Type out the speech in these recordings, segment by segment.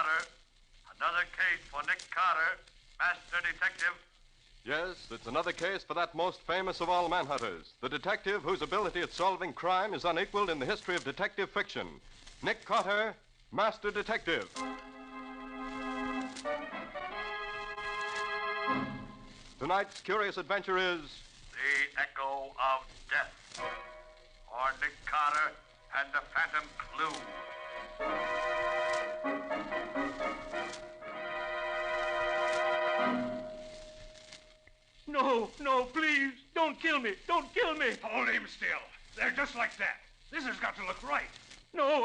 Carter. Another case for Nick Carter, Master Detective. Yes, it's another case for that most famous of all manhunters, the detective whose ability at solving crime is unequaled in the history of detective fiction. Nick Carter, Master Detective. Tonight's curious adventure is... The Echo of Death. Or Nick Carter and the Phantom Clue. No, please, don't kill me. Don't kill me. Hold him still. They're just like that. This has got to look right. No,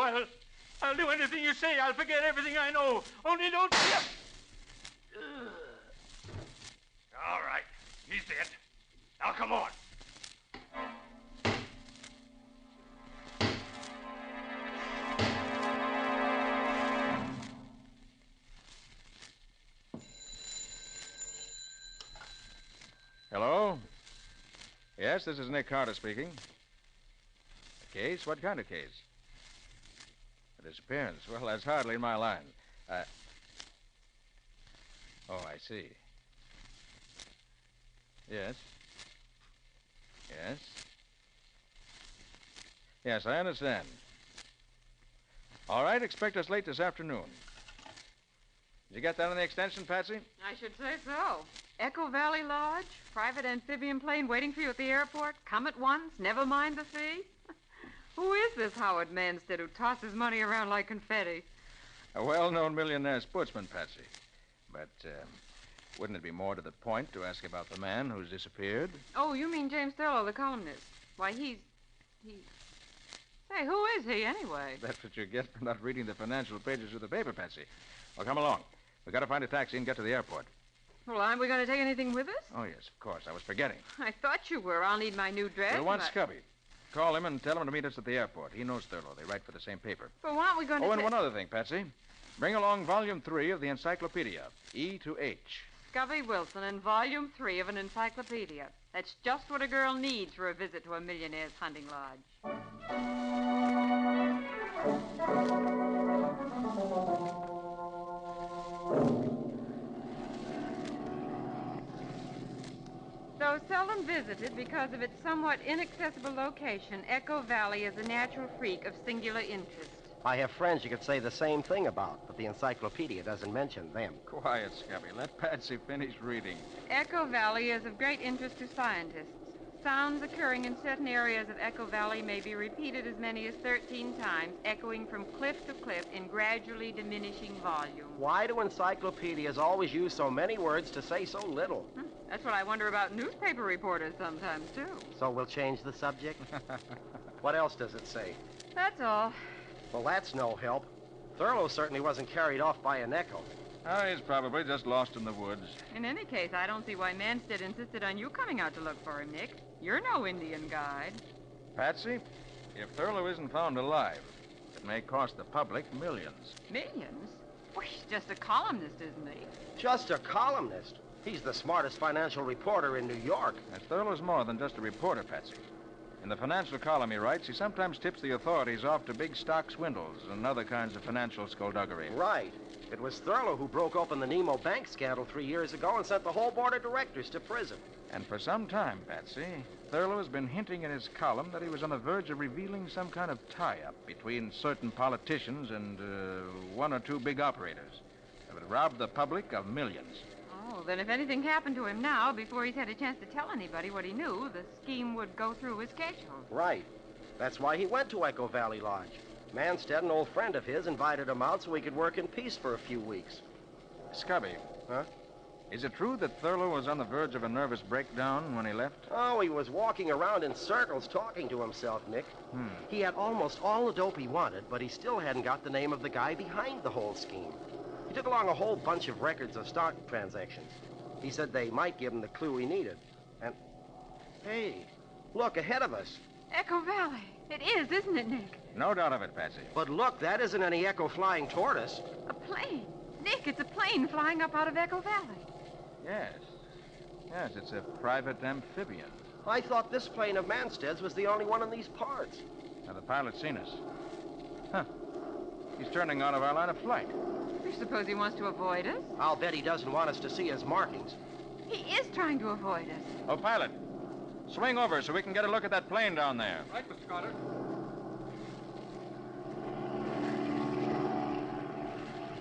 I'll do anything you say. I'll forget everything I know. Only don't... All right. He's dead. Now come on. Hello? Yes, this is Nick Carter speaking. A case? What kind of case? A disappearance. Well, that's hardly in my line. Oh, I see. Yes. Yes, I understand. All right, expect us late this afternoon. Did you get that on the extension, Patsy? I should say so. Echo Valley Lodge, private amphibian plane waiting for you at the airport. Come at once, never mind the fee. Who is this Howard Manstead who tosses money around like confetti? A well-known millionaire sportsman, Patsy. But, wouldn't it be more to the point to ask about the man who's disappeared? Oh, you mean James Thurlow, the columnist. Why, he's... Say, who is he, anyway? That's what you get for not reading the financial pages of the paper, Patsy. Well, come along. We've got to find a taxi and get to the airport. Well, aren't we going to take anything with us? Oh, yes, of course. I was forgetting. I thought you were. I'll need my new dress. We'll want Scubby. Call him and tell him to meet us at the airport. He knows Thurlow. They write for the same paper. But why aren't we going to... Oh, and one other thing, Patsy. Bring along Volume 3 of the Encyclopedia, E to H. Scubby Wilson and Volume 3 of an encyclopedia. That's just what a girl needs for a visit to a millionaire's hunting lodge. Though seldom visited because of its somewhat inaccessible location, Echo Valley is a natural freak of singular interest. I have friends you could say the same thing about, but the encyclopedia doesn't mention them. Quiet, Scubby. Let Patsy finish reading. Echo Valley is of great interest to scientists. Sounds occurring in certain areas of Echo Valley may be repeated as many as 13 times, echoing from cliff to cliff in gradually diminishing volume. Why do encyclopedias always use so many words to say so little? That's what I wonder about newspaper reporters sometimes, too. So we'll change the subject? What else does it say? That's all. Well, that's no help. Thurlow certainly wasn't carried off by an echo. Oh, he's probably just lost in the woods. In any case, I don't see why Manstead insisted on you coming out to look for him, Nick. You're no Indian guide. Patsy, if Thurlow isn't found alive, it may cost the public millions. Millions? Well, he's just a columnist, isn't he? Just a columnist? He's the smartest financial reporter in New York. And Thurlow's more than just a reporter, Patsy. In the financial column he writes, he sometimes tips the authorities off to big stock swindles and other kinds of financial skullduggery. Right. It was Thurlow who broke open the Nemo Bank scandal 3 years ago and sent the whole board of directors to prison. And for some time, Patsy, Thurlow has been hinting in his column that he was on the verge of revealing some kind of tie-up between certain politicians and one or two big operators that would rob the public of millions. Oh, then if anything happened to him now, before he's had a chance to tell anybody what he knew, the scheme would go through his schedule. Right. That's why he went to Echo Valley Lodge. Manstead, an old friend of his, invited him out so he could work in peace for a few weeks. Scubby. Huh? Is it true that Thurlow was on the verge of a nervous breakdown when he left? Oh, he was walking around in circles talking to himself, Nick. He had almost all the dope he wanted, but he still hadn't got the name of the guy behind the whole scheme. He took along a whole bunch of records of stock transactions. He said they might give him the clue he needed. And, hey, look, ahead of us. Echo Valley. It is, isn't it, Nick? No doubt of it, Patsy. But look, that isn't any Echo flying toward us. A plane. Nick, it's a plane flying up out of Echo Valley. Yes. Yes, it's a private amphibian. I thought this plane of Manstead's was the only one in these parts. Now, the pilot's seen us. Huh. He's turning out of our line of flight. You suppose he wants to avoid us? I'll bet he doesn't want us to see his markings. He is trying to avoid us. Oh, pilot, swing over so we can get a look at that plane down there. Right, Mr. Carter.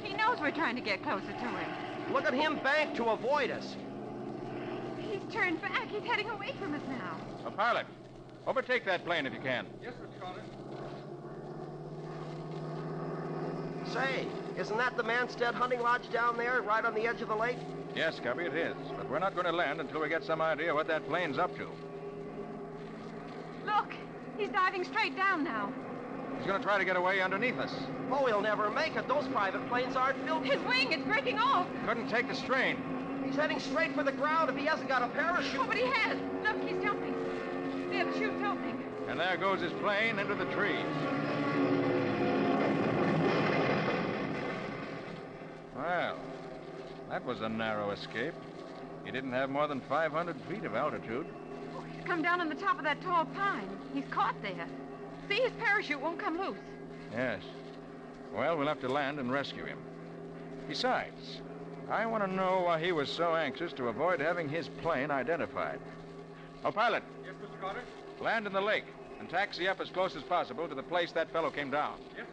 He knows we're trying to get closer to him. Look at him bank to avoid us. He's turned back. He's heading away from us now. Oh, pilot, overtake that plane if you can. Yes, Mr. Carter. Say, isn't that the Manstead hunting lodge down there, right on the edge of the lake? Yes, Cubby, it is. But we're not going to land until we get some idea what that plane's up to. Look, he's diving straight down now. He's going to try to get away underneath us. Oh, he'll never make it. Those private planes aren't built. His wing, it's breaking off. Couldn't take the strain. He's heading straight for the ground if he hasn't got a parachute. Oh, but he has. Look, he's jumping. There, the chute's opening. And there goes his plane into the trees. Well, that was a narrow escape. He didn't have more than 500 feet of altitude. Oh, he's come down on the top of that tall pine. He's caught there. See, his parachute won't come loose. Yes. Well, we'll have to land and rescue him. Besides, I want to know why he was so anxious to avoid having his plane identified. Oh, pilot, Yes, Mr. Carter. land in the lake and taxi up as close as possible to the place that fellow came down. Yes.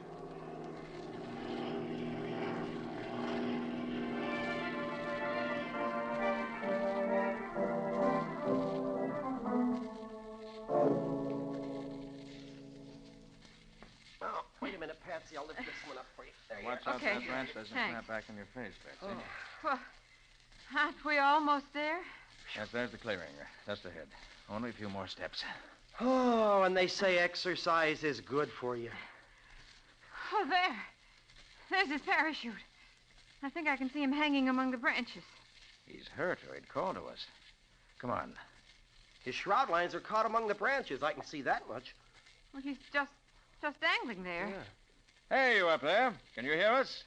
Oh, wait a minute, Patsy. I'll lift this one up for you. There you Watch are. out Okay, that branch doesn't thanks. snap back in your face, Betsy. Well, aren't we almost there? Yes, there's the clearing. Just ahead. Only a few more steps. Oh, and they say exercise is good for you. Oh, there. There's his parachute. I think I can see him hanging among the branches. He's hurt or he'd call to us. Come on. His shroud lines are caught among the branches. I can see that much. Well, he's just dangling there. Hey, you up there. Can you hear us?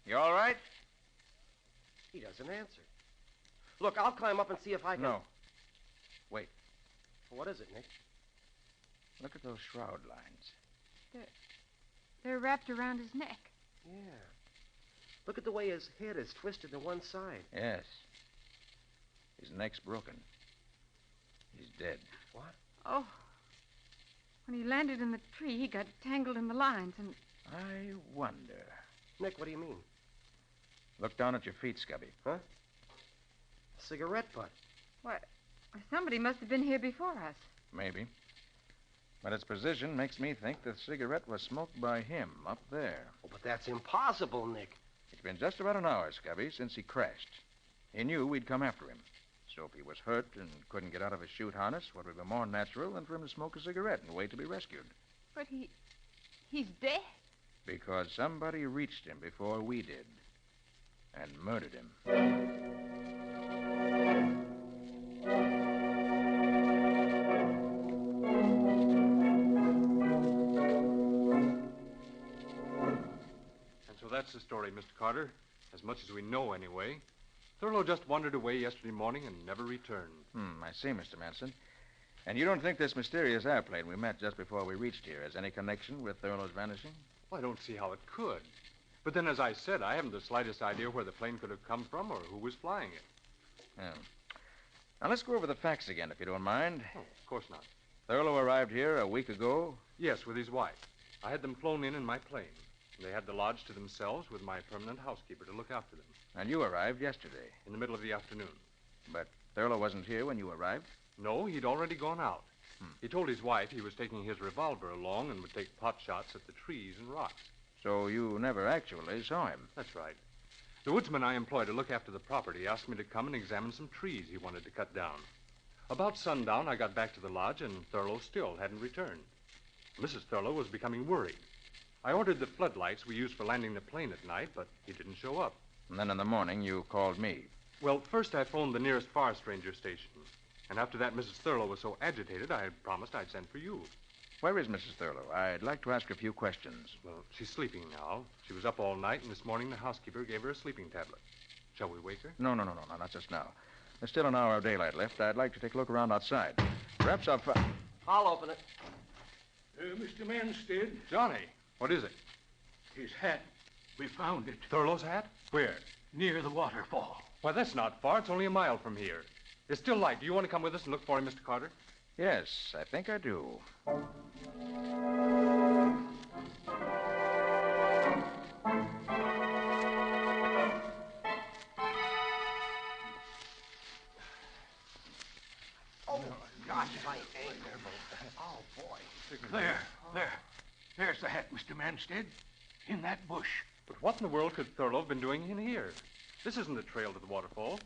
You all right? He doesn't answer. Look, I'll climb up and see if I can... No. Wait. What is it, Nick? Look at those shroud lines. They're wrapped around his neck. Yeah. Look at the way his head is twisted to one side. Yes. His neck's broken. He's dead. What? Oh. When he landed in the tree, he got tangled in the lines and... I wonder. Nick, what do you mean? Look down at your feet, Scubby. Huh? Cigarette butt. What? Somebody must have been here before us. Maybe. But its position makes me think the cigarette was smoked by him up there. Oh, but that's impossible, Nick. It's been just about an hour, Scubby, since he crashed. He knew we'd come after him. So if he was hurt and couldn't get out of his chute harness, what would be more natural than for him to smoke a cigarette and wait to be rescued? But he's dead. Because somebody reached him before we did and murdered him. And so that's the story, Mr. Carter. As much as we know, anyway. Thurlow just wandered away yesterday morning and never returned. I see, Mr. Manson. And you don't think this mysterious airplane we met just before we reached here has any connection with Thurlow's vanishing? Well, I don't see how it could. But then, as I said, I haven't the slightest idea where the plane could have come from or who was flying it. Yeah. Now, let's go over the facts again, if you don't mind. Oh, of course not. Thurlow arrived here a week ago. Yes, with his wife. I had them flown in my plane. They had the lodge to themselves with my permanent housekeeper to look after them. And you arrived yesterday. In the middle of the afternoon. But Thurlow wasn't here when you arrived? No, he'd already gone out. He told his wife he was taking his revolver along and would take pot shots at the trees and rocks. So you never actually saw him? That's right. The woodsman I employ to look after the property asked me to come and examine some trees he wanted to cut down. About sundown, I got back to the lodge, and Thurlow still hadn't returned. Mrs. Thurlow was becoming worried. I ordered the floodlights we use for landing the plane at night, but he didn't show up. And then in the morning, you called me. Well, first I phoned the nearest forest ranger station. And after that, Mrs. Thurlow was so agitated, I had promised I'd send for you. Where is Mrs. Thurlow? I'd like to ask her a few questions. Well, she's sleeping now. She was up all night, and this morning the housekeeper gave her a sleeping tablet. Shall we wake her? No, not just now. There's still an hour of daylight left. I'd like to take a look around outside. Perhaps I'll open it. Mr. Manstead, Johnny, what is it? his hat. We found it Thurlow's hat? Where? near the waterfall. Why, that's not far. It's only a mile from here. It's still light. Do you want to come with us and look for him, Mr. Carter? Yes, I think I do. Oh, gosh, my ankle. Oh, boy. There's the hat, Mr. Manstead. In that bush. But what in the world could Thurlow have been doing in here? This isn't a trail to the waterfall.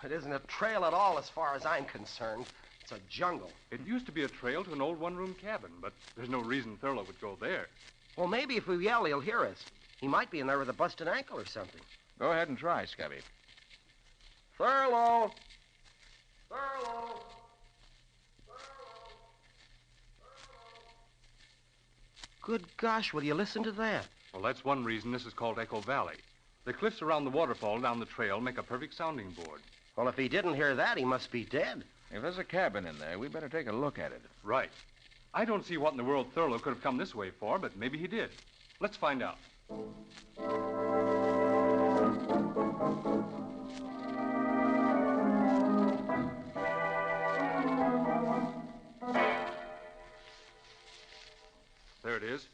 It isn't a trail at all as far as I'm concerned. It's a jungle. It used to be a trail to an old one-room cabin, but there's no reason Thurlow would go there. Well, maybe if we yell, he'll hear us. He might be in there with a busted ankle or something. Go ahead and try, Scubby. Thurlow! Thurlow! Good gosh, will you listen to that? Well, that's one reason this is called Echo Valley. The cliffs around the waterfall down the trail make a perfect sounding board. Well, if he didn't hear that, he must be dead. If there's a cabin in there, we better take a look at it. Right. I don't see what in the world Thurlow could have come this way for, but maybe he did. Let's find out. There it is.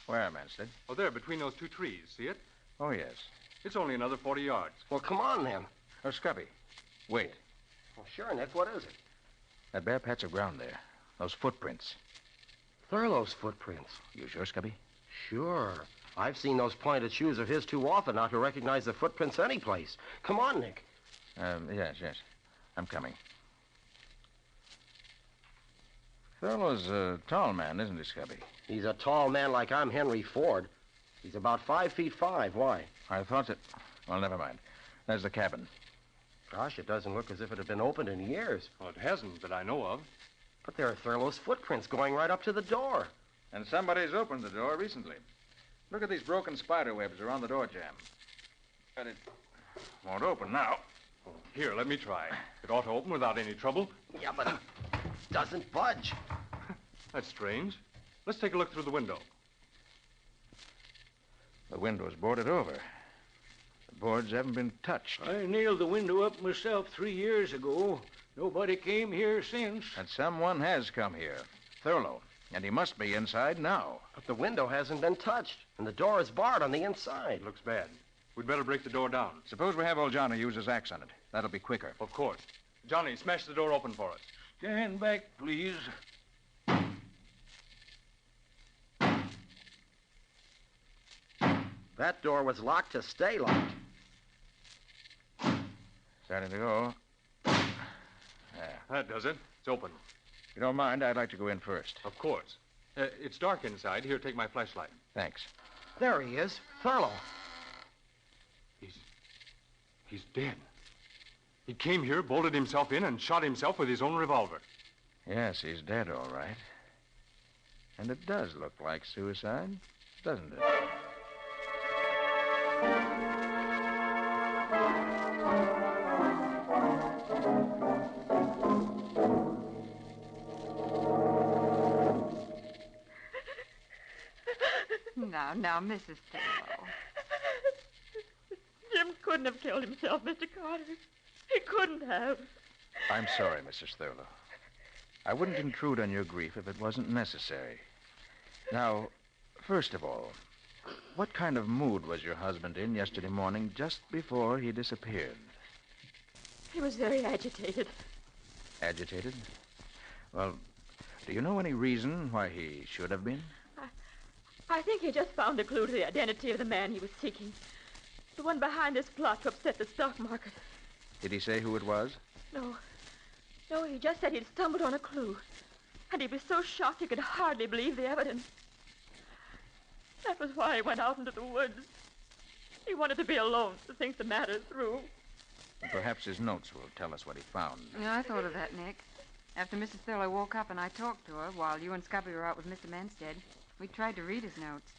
Where, Manstead? Oh, there, between those two trees. See it? Oh, yes. It's only another 40 yards. Well, come on, then. Oh, Scubby. Wait. Well, sure, Nick, what is it? That bare patch of ground there. Those footprints. Thurlow's footprints. You sure, Scubby? Sure. I've seen those pointed shoes of his too often not to recognize the footprints anyplace. Come on, Nick. Yes. I'm coming. Thurlow's a tall man, isn't he, Scubby? He's a tall man like I'm Henry Ford. He's about 5'5". Why? I thought that... Well, never mind. There's the cabin. Gosh, it doesn't look as if it had been opened in years. Well, it hasn't that I know of. But there are Thurlow's footprints going right up to the door. And somebody's opened the door recently. Look at these broken spider webs around the door jamb. But it won't open now. Here, let me try. It ought to open without any trouble. Yeah, but it doesn't budge. That's strange. Let's take a look through the window. The window's boarded over. The boards haven't been touched. I nailed the window up myself 3 years ago. Nobody came here since. And someone has come here. Thurlow. And he must be inside now. But the window hasn't been touched, and the door is barred on the inside. It looks bad. We'd better break the door down. Suppose we have old Johnny use his axe on it. That'll be quicker. Of course. Johnny, smash the door open for us. Stand back, please. That door was locked to stay locked. Starting to go. That does it. It's open. If you don't mind, I'd like to go in first. Of course. It's dark inside. Here, take my flashlight. Thanks. There he is, Thurlow. He's dead. He came here, bolted himself in, and shot himself with his own revolver. Yes, he's dead, all right. And it does look like suicide, doesn't it? Now, Mrs. Thurlow. Jim couldn't have killed himself, Mr. Carter. He couldn't have. I'm sorry, Mrs. Thurlow. I wouldn't intrude on your grief if it wasn't necessary. Now, first of all, what kind of mood was your husband in yesterday morning just before he disappeared? He was very agitated. Agitated? Well, do you know any reason why he should have been? I think he just found a clue to the identity of the man he was seeking. The one behind this plot to upset the stock market. Did he say who it was? No, he just said he'd stumbled on a clue. And he was so shocked he could hardly believe the evidence. That was why he went out into the woods. He wanted to be alone to think the matter through. Perhaps his notes will tell us what he found. Yeah, I thought of that, Nick. After Mrs. Thurlow woke up and I talked to her while you and Scubby were out with Mr. Manstead, we tried to read his notes.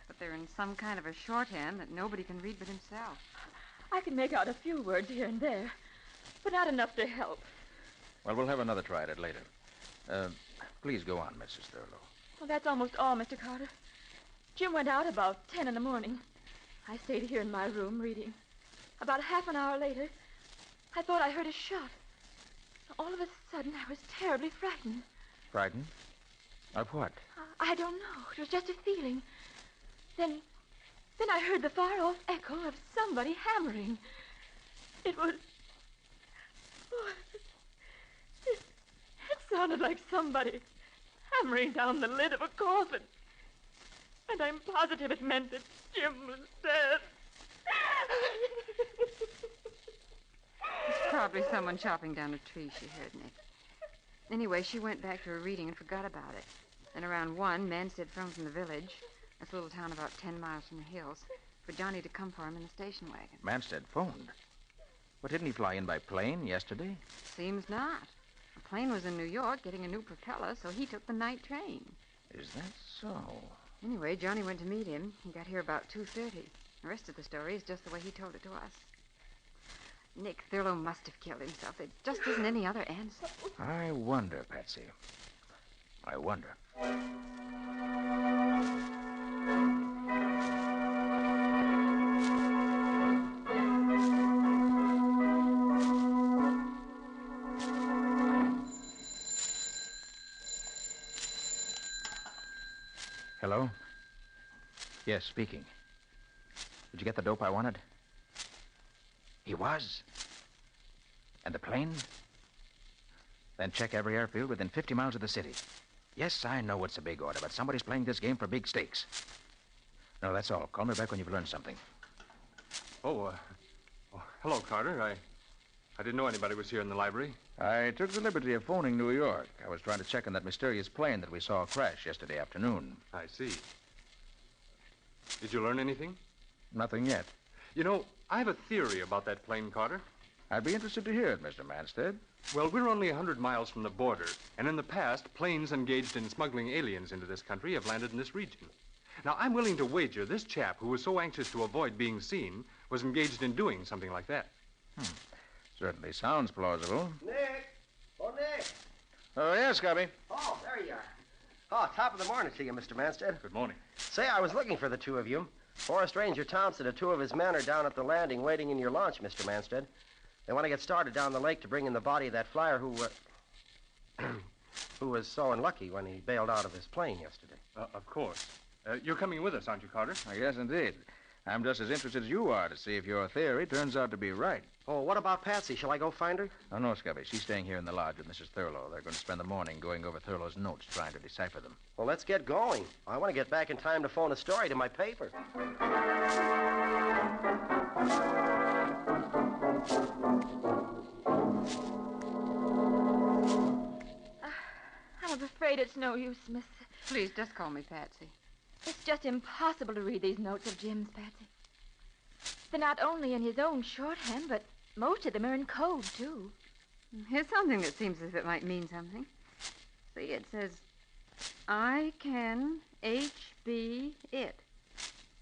But they're in some kind of a shorthand that nobody can read but himself. I can make out a few words here and there, but not enough to help. Well, we'll have another try at it later. Please go on, Mrs. Thurlow. Well, that's almost all, Mr. Carter. Jim went out about 10 in the morning. I stayed here in my room reading. About half an hour later, I thought I heard a shot. All of a sudden, I was terribly frightened. Frightened? Of what? I don't know. It was just a feeling. Then I heard the far-off echo of somebody hammering. It was... Oh, it sounded like somebody hammering down the lid of a coffin. And I'm positive it meant that Jim was dead. It's probably someone chopping down a tree she heard, Nick. Anyway, she went back to her reading and forgot about it. Then around 1, Manstead phoned from the village, this little town about 10 miles from the hills, for Johnny to come for him in the station wagon. Manstead phoned. But didn't he fly in by plane yesterday? Seems not. The plane was in New York getting a new propeller, so he took the night train. Is that so? Anyway, Johnny went to meet him. He got here about 2:30. The rest of the story is just the way he told it to us. Nick Thurlow must have killed himself. There just isn't any other answer. I wonder, Patsy. I wonder. Hello? Yes, speaking. Did you get the dope I wanted? He was? And the plane? Then check every airfield within 50 miles of the city. Yes, I know it's a big order, but somebody's playing this game for big stakes. No, that's all. Call me back when you've learned something. Hello, Carter. I didn't know anybody was here in the library. I took the liberty of phoning New York. I was trying to check on that mysterious plane that we saw crash yesterday afternoon. I see. Did you learn anything? Nothing yet. You know, I have a theory about that plane, Carter. I'd be interested to hear it, Mr. Manstead. Well, we're only 100 miles from the border, and in the past, planes engaged in smuggling aliens into this country have landed in this region. Now, I'm willing to wager this chap, who was so anxious to avoid being seen, was engaged in doing something like that. Certainly sounds plausible. Nick! Oh, Nick! Oh, yes, Cubby. Oh, there you are. Oh, top of the morning to you, Mr. Manstead. Good morning. Say, I was looking for the two of you. Forest Ranger Thompson and 2 of his men are down at the landing waiting in your launch, Mr. Manstead. They want to get started down the lake to bring in the body of that flyer who was so unlucky when he bailed out of his plane yesterday. Of course. You're coming with us, aren't you, Carter? Yes, indeed. I'm just as interested as you are to see if your theory turns out to be right. Oh, what about Patsy? Shall I go find her? Oh, no, Scubby. She's staying here in the lodge with Mrs. Thurlow. They're going to spend the morning going over Thurlow's notes, trying to decipher them. Well, let's get going. I want to get back in time to phone a story to my paper. I'm afraid it's no use, Miss. Please, just call me Patsy. It's just impossible to read these notes of Jim's, Patsy. They're not only in his own shorthand, but most of them are in code, too. Here's something that seems as if it might mean something. See, it says, I can HB it.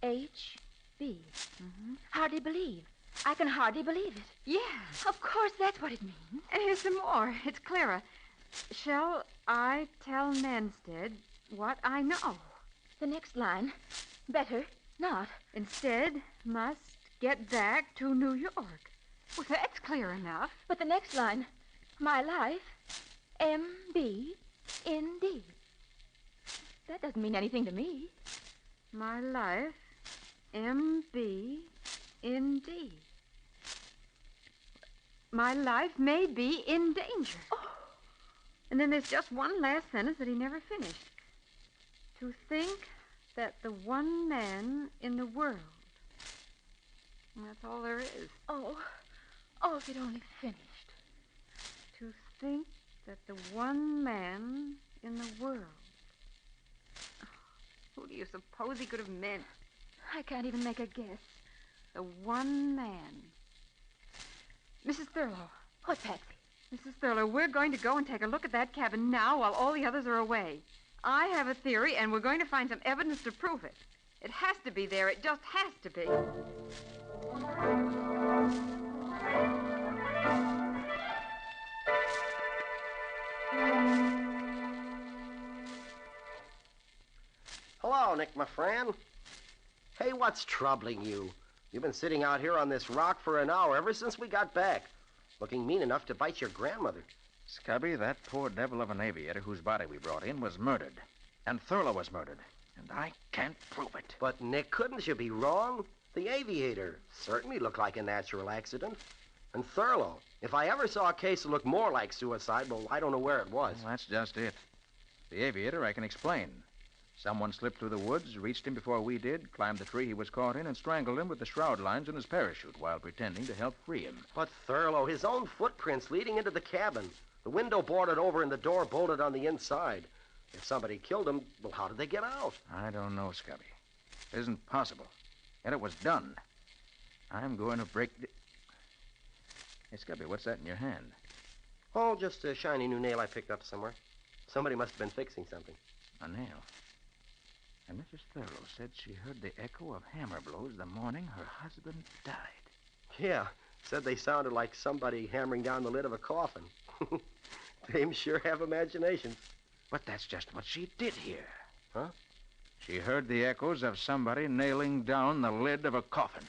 H.B. Hardly believe. I can hardly believe it. Yeah. Of course, that's what it means. And here's some more. It's clearer. Shall I tell Manstead what I know? The next line. Better not. Instead, must get back to New York. Well, that's clear enough. But the next line. My life, M.B. Indeed. That doesn't mean anything to me. My life, M.B. Indeed. My life may be in danger. Oh. And then there's just one last sentence that he never finished. To think that the one man in the world. And that's all there is. Oh, if it only finished. To think that the one man in the world. Who do you suppose he could have meant? I can't even make a guess. The one man. Mrs. Thurlow. What, Patsy? Mrs. Thurlow, we're going to go and take a look at that cabin now while all the others are away. I have a theory, and we're going to find some evidence to prove it. It has to be there. It just has to be. Hello, Nick, my friend. Hey, what's troubling you? You've been sitting out here on this rock for an hour ever since we got back, looking mean enough to bite your grandmother. Scubby, that poor devil of an aviator whose body we brought in was murdered. And Thurlow was murdered. And I can't prove it. But, Nick, couldn't you be wrong? The aviator certainly looked like a natural accident. And Thurlow, if I ever saw a case that looked more like suicide, well, I don't know where it was. Well, that's just it. The aviator I can explain. Someone slipped through the woods, reached him before we did, climbed the tree he was caught in, and strangled him with the shroud lines in his parachute while pretending to help free him. But Thurlow, his own footprints leading into the cabin. The window boarded over and the door bolted on the inside. If somebody killed him, well, how did they get out? I don't know, Scubby. It isn't possible. Yet it was done. I'm going to break the... Hey, Scubby, what's that in your hand? Oh, just a shiny new nail I picked up somewhere. Somebody must have been fixing something. A nail. And Mrs. Thurlow said she heard the echo of hammer blows the morning her husband died. Yeah, said they sounded like somebody hammering down the lid of a coffin. Dames sure have imaginations. But that's just what she did hear. Huh? She heard the echoes of somebody nailing down the lid of a coffin.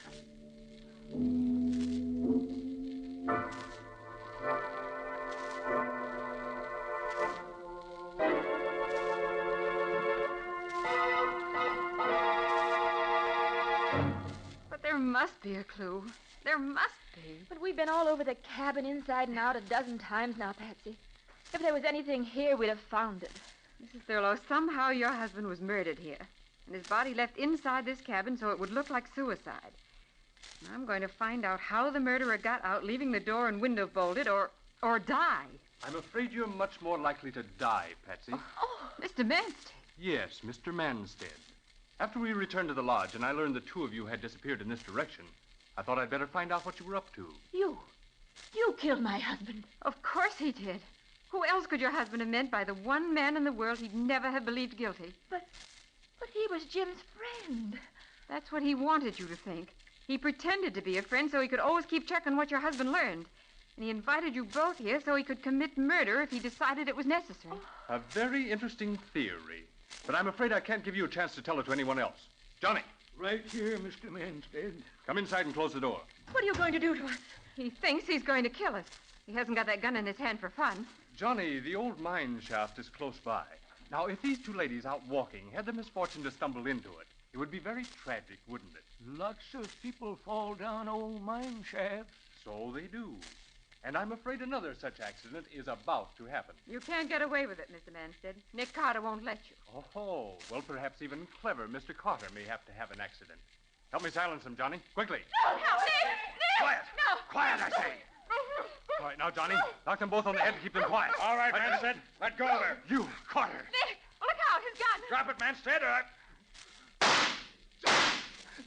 But there must be a clue. There must be. But we've been all over the cabin inside and out a dozen times now, Patsy. If there was anything here, we'd have found it. Mrs. Thurlow, somehow your husband was murdered here, and his body left inside this cabin so it would look like suicide. And I'm going to find out how the murderer got out, leaving the door and window bolted, or die. I'm afraid you're much more likely to die, Patsy. Oh, Mr. Manstead. Yes, Mr. Manstead. After we returned to the lodge and I learned the two of you had disappeared in this direction, I thought I'd better find out what you were up to. You killed my husband. Of course he did. Who else could your husband have meant by the one man in the world he'd never have believed guilty? But he was Jim's friend. That's what he wanted you to think. He pretended to be a friend so he could always keep checking what your husband learned. And he invited you both here so he could commit murder if he decided it was necessary. A very interesting theory. But I'm afraid I can't give you a chance to tell it to anyone else. Johnny, Right here, Mr. Manstead. come inside and close the door. What are you going to do to us? He thinks he's going to kill us. He hasn't got that gun in his hand for fun. Johnny, the old mine shaft is close by. Now, if these two ladies out walking had the misfortune to stumble into it, it would be very tragic, wouldn't it? Lots of people fall down old mine shafts. So they do. And I'm afraid another such accident is about to happen. You can't get away with it, Mr. Manstead. Nick Carter won't let you. Oh, well, perhaps even clever Mr. Carter may have to have an accident. Help me silence him, Johnny. Quickly. No, Nick! Quiet! No! Quiet, I say! All right, now, Johnny, knock them both on the head and keep them quiet. All right, Manstead. Let go of her. You, Carter. Nick, look out, his gun! Drop it, Manstead,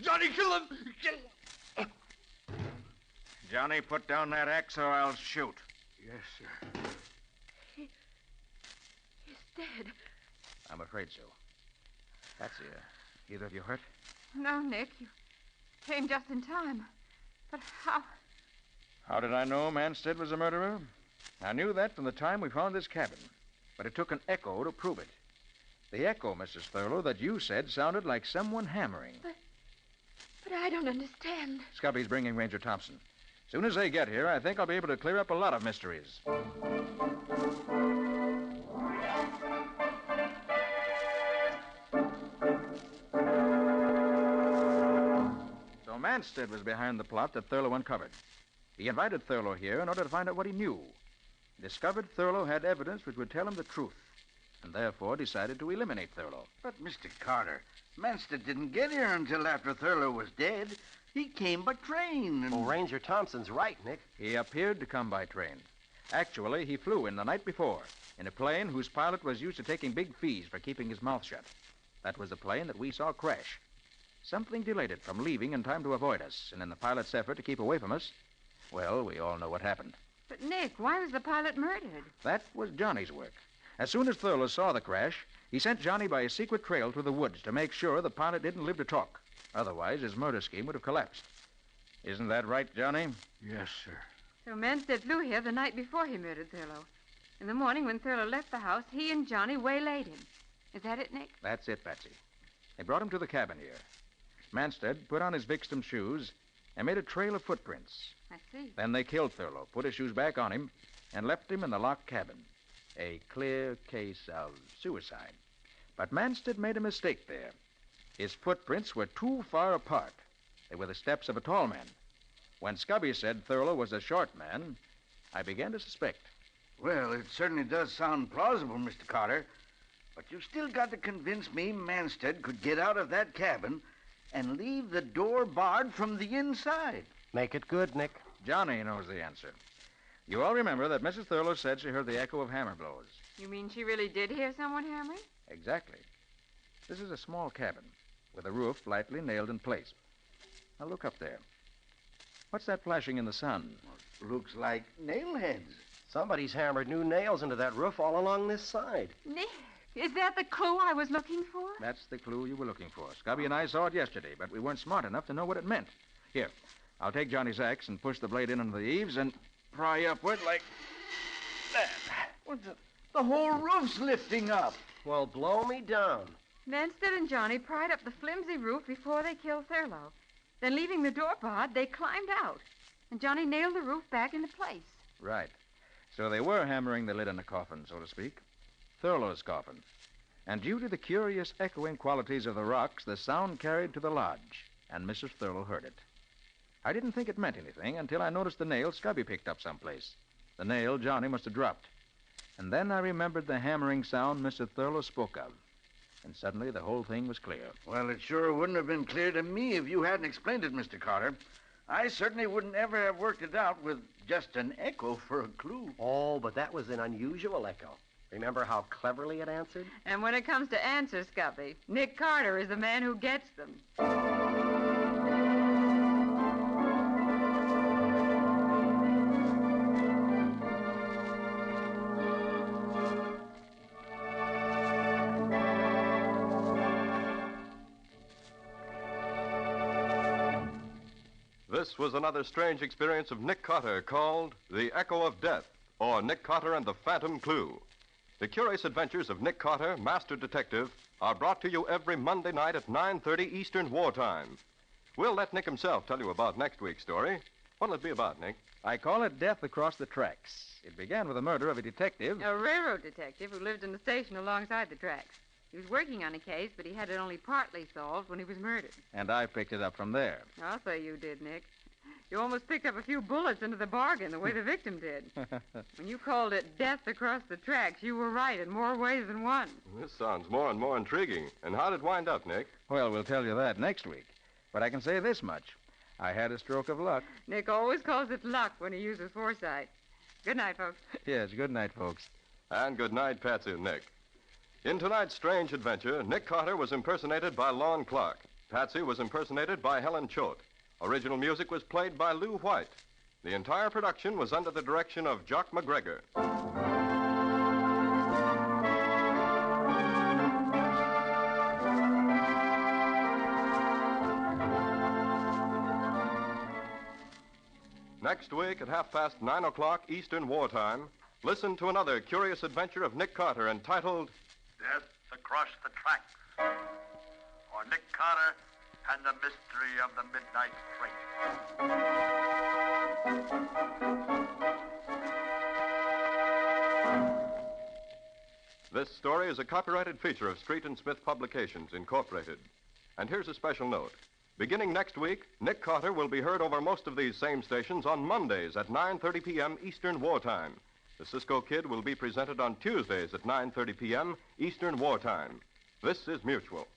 Johnny, kill him! Kill him! Johnny, put down that axe or I'll shoot. Yes, sir. He's dead. I'm afraid so. Patsy, either of you hurt? No, Nick, you came just in time. But how? How did I know Manstead was a murderer? I knew that from the time we found this cabin. But it took an echo to prove it. The echo, Mrs. Thurlow, that you said sounded like someone hammering. But I don't understand. Scubby's bringing Ranger Thompson. Soon as they get here, I think I'll be able to clear up a lot of mysteries. So Manstead was behind the plot that Thurlow uncovered. He invited Thurlow here in order to find out what he knew. He discovered Thurlow had evidence which would tell him the truth, and therefore decided to eliminate Thurlow. But, Mr. Carter, Manstead didn't get here until after Thurlow was dead. He came by train. And... Well, Ranger Thompson's right, Nick. He appeared to come by train. Actually, he flew in the night before in a plane whose pilot was used to taking big fees for keeping his mouth shut. That was the plane that we saw crash. Something delayed it from leaving in time to avoid us, and in the pilot's effort to keep away from us, well, we all know what happened. But, Nick, why was the pilot murdered? That was Johnny's work. As soon as Thurlow saw the crash, he sent Johnny by a secret trail through the woods to make sure the pilot didn't live to talk. Otherwise, his murder scheme would have collapsed. Isn't that right, Johnny? Yes, sir. So Manstead flew here the night before he murdered Thurlow. In the morning, when Thurlow left the house, he and Johnny waylaid him. Is that it, Nick? That's it, Patsy. They brought him to the cabin here. Manstead put on his victim's shoes and made a trail of footprints. I see. Then they killed Thurlow, put his shoes back on him, and left him in the locked cabin. A clear case of suicide. But Manstead made a mistake there. His footprints were too far apart. They were the steps of a tall man. When Scubby said Thurlow was a short man, I began to suspect. Well, it certainly does sound plausible, Mr. Carter. But you've still got to convince me Manstead could get out of that cabin and leave the door barred from the inside. Make it good, Nick. Johnny knows the answer. You all remember that Mrs. Thurlow said she heard the echo of hammer blows. You mean she really did hear someone hammering? Exactly. This is a small cabin with a roof lightly nailed in place. Now look up there. What's that flashing in the sun? Looks like nail heads. Somebody's hammered new nails into that roof all along this side. Nick, is that the clue I was looking for? That's the clue you were looking for. Scubby and I saw it yesterday, but we weren't smart enough to know what it meant. Here, I'll take Johnny's axe and push the blade in under the eaves and pry upward like that. What's the whole roof's lifting up. Well, blow me down. Manstead and Johnny pried up the flimsy roof before they killed Thurlow. Then, leaving the door barred, they climbed out. And Johnny nailed the roof back into place. Right. So they were hammering the lid on the coffin, so to speak. Thurlow's coffin. And due to the curious echoing qualities of the rocks, the sound carried to the lodge, and Mrs. Thurlow heard it. I didn't think it meant anything until I noticed the nail Scubby picked up someplace. The nail Johnny must have dropped. And then I remembered the hammering sound Mr. Thurlow spoke of. And suddenly the whole thing was clear. Well, it sure wouldn't have been clear to me if you hadn't explained it, Mr. Carter. I certainly wouldn't ever have worked it out with just an echo for a clue. Oh, but that was an unusual echo. Remember how cleverly it answered? And when it comes to answers, Scubby, Nick Carter is the man who gets them. This was another strange experience of Nick Carter called The Echo of Death, or Nick Carter and the Phantom Clue. The curious adventures of Nick Carter, Master Detective, are brought to you every Monday night at 9:30 Eastern Wartime. We'll let Nick himself tell you about next week's story. What'll it be about, Nick? I call it Death Across the Tracks. It began with the murder of a detective. A railroad detective who lived in the station alongside the tracks. He was working on a case, but he had it only partly solved when he was murdered. And I picked it up from there. I'll say you did, Nick. You almost picked up a few bullets into the bargain, the way the victim did. When you called it Death Across the Tracks, you were right in more ways than one. This sounds more and more intriguing. And how'd it wind up, Nick? Well, we'll tell you that next week. But I can say this much. I had a stroke of luck. Nick always calls it luck when he uses foresight. Good night, folks. Yes, good night, folks. And good night, Patsy and Nick. In tonight's strange adventure, Nick Carter was impersonated by Lon Clark. Patsy was impersonated by Helen Choate. Original music was played by Lou White. The entire production was under the direction of Jock McGregor. Next week at 9:30 Eastern Wartime, listen to another curious adventure of Nick Carter entitled Death Across the Tracks, or Nick Carter and the Mystery of the Midnight Train. This story is a copyrighted feature of Street and Smith Publications, Incorporated. And here's a special note. Beginning next week, Nick Carter will be heard over most of these same stations on Mondays at 9:30 p.m. Eastern Wartime. The Cisco Kid will be presented on Tuesdays at 9:30 p.m. Eastern Wartime. This is Mutual.